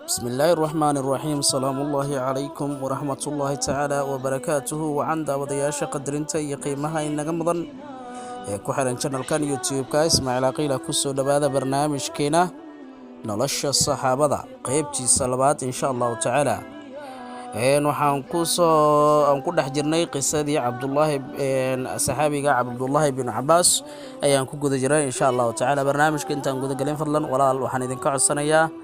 بسم الله الرحمن الرحيم سلام الله عليكم ورحمة الله تعالى وبركاته وعند ودياشة قدرنتا يقيمها إنك مضن كحرن channel كان يوتيوب إسماعيل عقيلة كسو لبهذا برنامج كينا نلش الصحابة قيبتي الصلوات إن شاء الله تعالى waxaan ku dhex jirnay qisadii Cabdullaahi saxaabiga Cabdullaahi bin Abbas ayaan ku guda jiray insha Allah taala barnaamijka intaan guda galin fadlan walaal waxaan idinka codsanayaa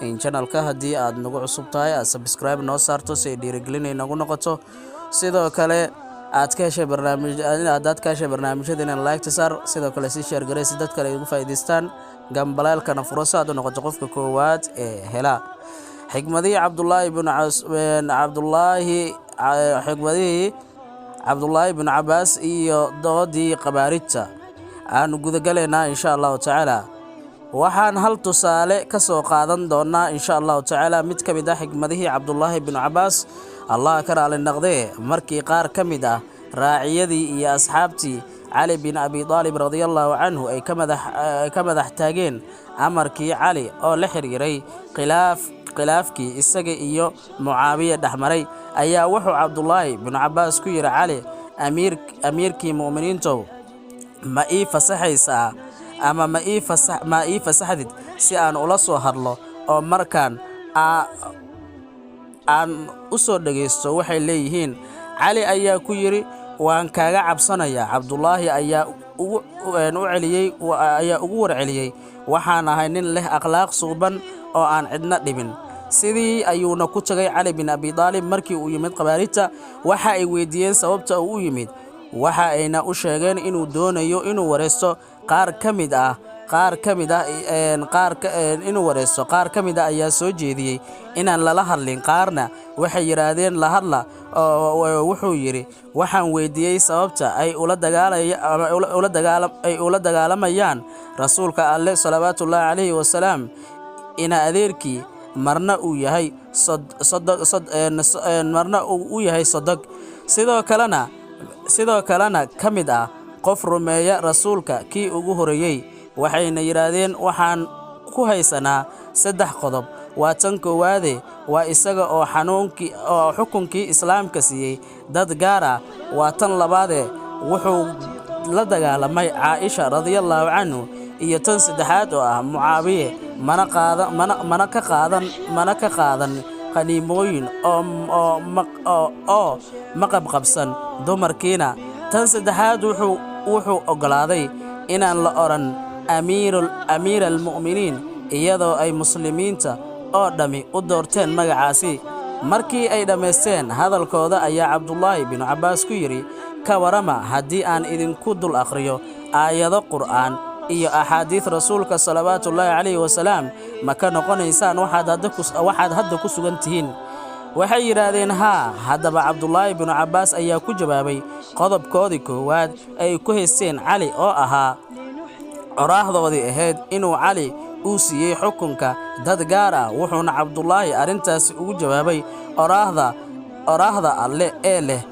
in channelka hadii aad nagu cusub tahay aad subscribe noo saarto si dhiirigelin inagu noqoto sidoo kale aad ka heshay barnaamijyada like saar sidoo kale si share gareey si dad kale ugu faa'iideystaan gambalaalkana furso aad u noqoto qofka koowaad ee hela حكمتي عبد الله بن عباس iyo doodii qabaarita aan guda galeena insha Allah taala waxaan hal tusaale ka soo qaadan doonaa insha Allah taala mid ka mid ah xikmadihii Abdullah ibn Abbas Allah ka raali noqday markii qaar ka mid ah raaciyadii iyo asxaabtii Ali bin Abi Talib radiyallahu anhu ay ka madax taageen amarkii Ali oo la xiriiray khilaafkii isaga iyo Muawiya dhaxmaray ayaa wuxuu Abdullah ibn Abbas ku yiri Ali amiirkii muuminiintu ma ii fasaxaysaa ama ma ii fasaxdid si aan ula soo hadlo oo markaan aan u soo dhageysto waxay leeyihiin Ali ayaa ku yiri waan kaaga cabsanayaa Abdullah ayaa ugu warceliyay waxaan ahay nin leh akhlaaq suuban oo aan cidna dhibin sidii ayuuna ku tagay Ali bin Abi Talib markii uu yimid qabaarita waxa ay weydiiyeen sababta uu yimid waxa ayna u sheegeen inuu doonayo inuu wareesto qaar kamid ah ayaa soo jeediyay inaan lala hadlin qaarna waxay yiraahdeen la hadla wuxuu yiri waxaan weydiiyay sababta ay ula dagaalamayaan rasuulka Allah salawaatullaahi alayhi wasalaam ina adeerkii marna uu yahay sadaq sidoo kalena kamid ah qof rumeeya rasuulka kii ugu horeeyay waxayna yiraahdeen waxaan ku haysanaa saddex qodob waa tan koowaade waa isaga oo xukunkii islaamka siiyay dad gaar ah waa tan labaade wuxuu la dagaalamay Aisha radiyallahu anhu iyo tan saddexaad oo ah Muawiya mana ka qaadan qaniimooyin oo maqabqabsan dumarkiina tan saddexaad wuxuu ogolaaday inaan la oran amiirul mu'miniin iyadoo ay muslimiinta oo dhami u doorteen magacaasi markii ay dhameysteen hadalkooda ayaa Abdullah ibn Abbas ku yiri ka warama hadii aan idinku dul akhriyo aayado Qur'aan iyo ahadiith rasuulka salawaatullaahi alayhi wasalaam ma ka noqonaysaan waxaad hadda ku sugan tihiin waxay yiraahdeen haddaba Abdullah ibn Abbas ayaa ku jawaabay qodobkoodii koowaad ay ku haysteen Ali oo ahaa oraahdoodii ahayd inuu Ali uu siiyay xukunka dad gaar ah wuxuuna Abdullah arintaas ugu jawaabay oraahda alle ee leh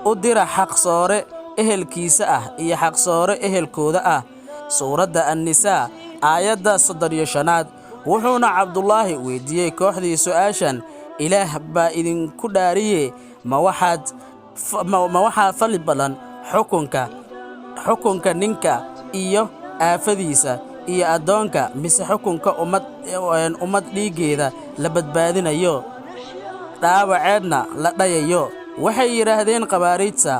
u dira xaq soore ehelkiisa ah iyo xaq soore ehelkooda ah suuradda an-nisaa aayadda 35 wuxuuna Abdullah weydiiyay kooxdii su'aashan ilaah baa idinku dhaariye ma waxaa fali badan xukunka ninka iyo aafadiisa iyo adoonka mise xukunka ummad dhiigeeda la badbaadinayo dhaawaceedna la dhayayo waxay yiraahdeen qabaarita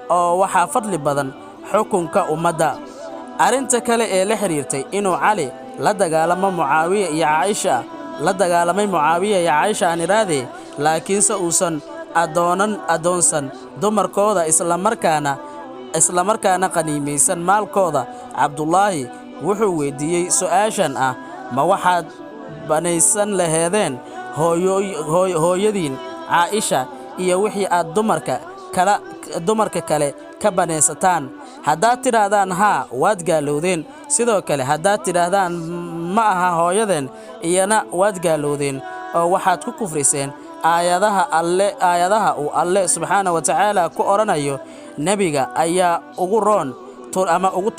oo waxaa fadli badan xukunka ummadda arinta kale ee la xiriirtay inuu Ali la dagaalamo Muawiya iyo Aisha aan iraade laakiinse uusan adoonsan dumarkooda isla markaana qaniimeysan maalkooda Abdullah wuxuu weydiiyay su'aashan ah ma waxaad banaysan laheedeen hooyadiin Aisha iyo wixii aad dumarka kale ka banaysataan haddaad tidhaahdaan waad gaalowdeen sidoo kale haddaad tidhaahdaan ma aha hooyadeen iyana waad gaalowdeen oo waxaad ku kufriseen aayadaha uu Alle subxaanahu wa ta'ala ku oranayo nabiga ayaa ugu roon ugu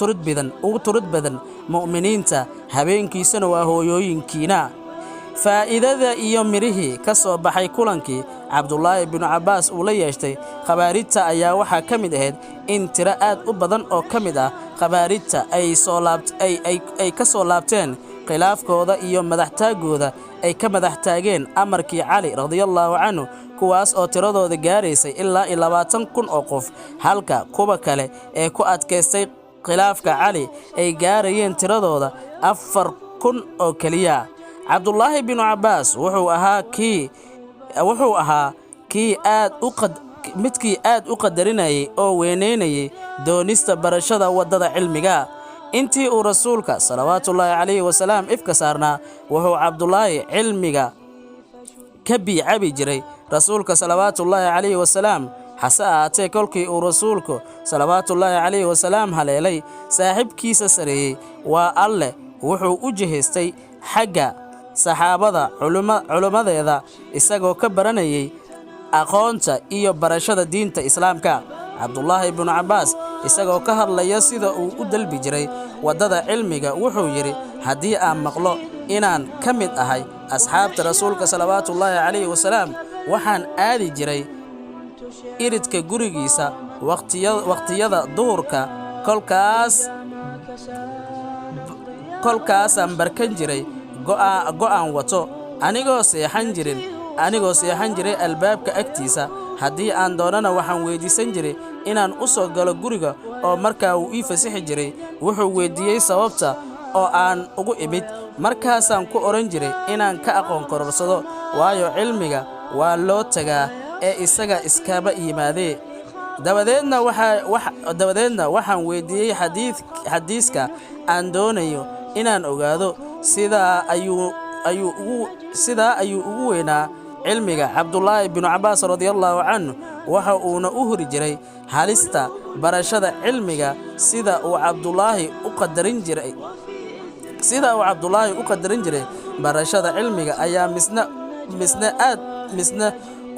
turid badan mu'miniinta habeenkiisana waa hooyooyinkiina faa'iidada iyo mirihii ka soo baxay kulankii cabdulaahi binu cabbaas uu la yeeshtay khawaarijta ayaa waxaa ka mid ahayd in tiro aad u badan oo ka mid ah khawaarijta ay ka soo laabteen khilaafkooda iyo madaxtaaggooda ay ka madax taageen amarkii cali radiyallaahu canhu, kuwaas oo tiradooda gaaraysay ilaa 20,000 oo qof, halka kuwa kale ee ku adkaystay khilaafka cali ay gaarayeen tiradooda 4,000 oo keliya. cabdulaahi binu cabbaas wuxuu ahaa midkii aad u qadarinayay oo weynaynayay doonista barashada waddada cilmiga. intii uu rasuulka salawaatullaahi calayhi wasalaam ifka saarnaa, wuxuu cabdulaahi cilmiga ka biicabi jiray rasuulka salawaatullaahi calayhi wasalaam. hase ahaatee kolkii uu rasuulku salawaatullaahi calayhi wasalaam haleelay saaxiibkiisa sareeyey waa alleh, wuxuu u jihaystay xagga saxaabada culimmadeeda isagoo ka baranayay aqoonta iyo barashada diinta islaamka. cabdulaahi binu cabbaas isagoo ka hadlaya sida uu u dalbi jiray waddada cilmiga wuxuu yidhi, haddii aan maqlo inaan ka mid ahay asxaabta rasuulka salawaatullaahi calayhi wasalaam, waxaan aadi jiray iridka gurigiisa waqtiyada duhurka, kolkaasaan barkan jiray go'aan wato anigoo seexan jiray albaabka agtiisa. haddii aan doonana waxaan weydiisan jiray inaan u soo galo guriga, oo markaa uu ii fasixi jiray. wuxuu weydiiyey sababta oo aan ugu imid, markaasaan ku odhan jiray inaan ka aqoon kororsado, waayo cilmiga waa loo tagaa ee isaga iskaba yimaadee. dabadeedna waxaan weydiiyey xadiiska aan doonayo inaan ogaado. sidaa ayuu ugu weynaa cilmiga cabdulaahi binu cabbaas radiyallaahu canhu, waxa uuna u huri jiray halista barashada cilmiga sida uu cabdulaahi u qadarin jiray barashada cilmiga ayaa misna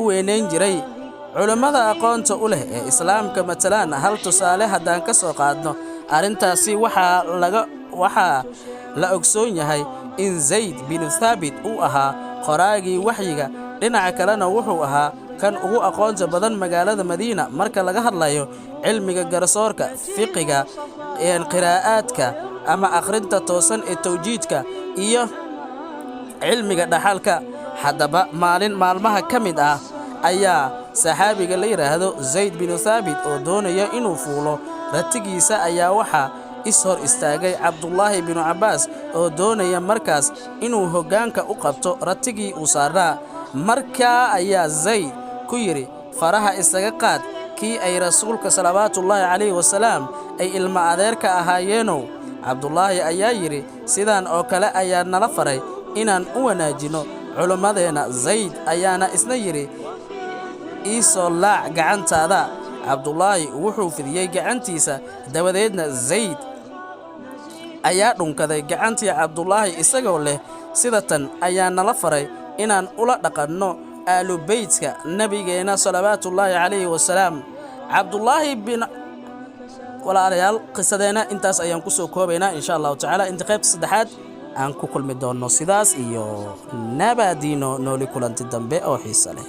u weynayn jiray. culimmada aqoonta u leh ee islaamka matalaan hal tusaale haddaan ka soo qaadno arrintaasi waxaa la ogsoon yahay in Zayd binu Thaabit uu ahaa qoraagii waxyiga, dhinaca kalena wuxuu ahaa kan ugu aqoonta badan magaalada Madiina marka laga hadlayo cilmiga garsoorka, fiqiga, qiraa'aadka ama akhrinta toosan ee tawjiidka iyo cilmiga dhaxalka. haddaba maalmaha ka mid ah ayaa saxaabiga la yiraahdo Zayd binu Thaabit oo doonaya inuu fuulo ratigiisa ayaa waxaa hor istaagay cabdulaahi binu cabbaas oo doonaya markaas inuu hoggaanka u qabto ratigii uu saarnaa. markaa ayaa Zayd ku yidhi, faraha isaga qaad kii ay rasuulka salawaatullaahi calayhi wasalaam ay ilma adeerka ahaayeenow. cabdulaahi ayaa yidhi, sidaan oo kale ayaa nala faray inaan u wanaajino culimmadeenna. Zayd ayaana isna yidhi, ii soo laac gacantaada. cabdulaahi wuxuu fidiyey gacantiisa, dabadeedna Zayd ayaa dhunkaday gacantii cabdulaahi isagoo leh, sida tan ayaa nala faray inaan ula dhaqanno aalu beytka nabigeena salawaatullaahi calayhi wasalaam. walaalayaal qisadeena intaas ayaan ku soo koobaynaa insha allahu tacaala. inta qaybta saddexaad aan ku kulmi doonno, sidaas iyo nabaadiino nooli kulanti dambe oo xiiso leh.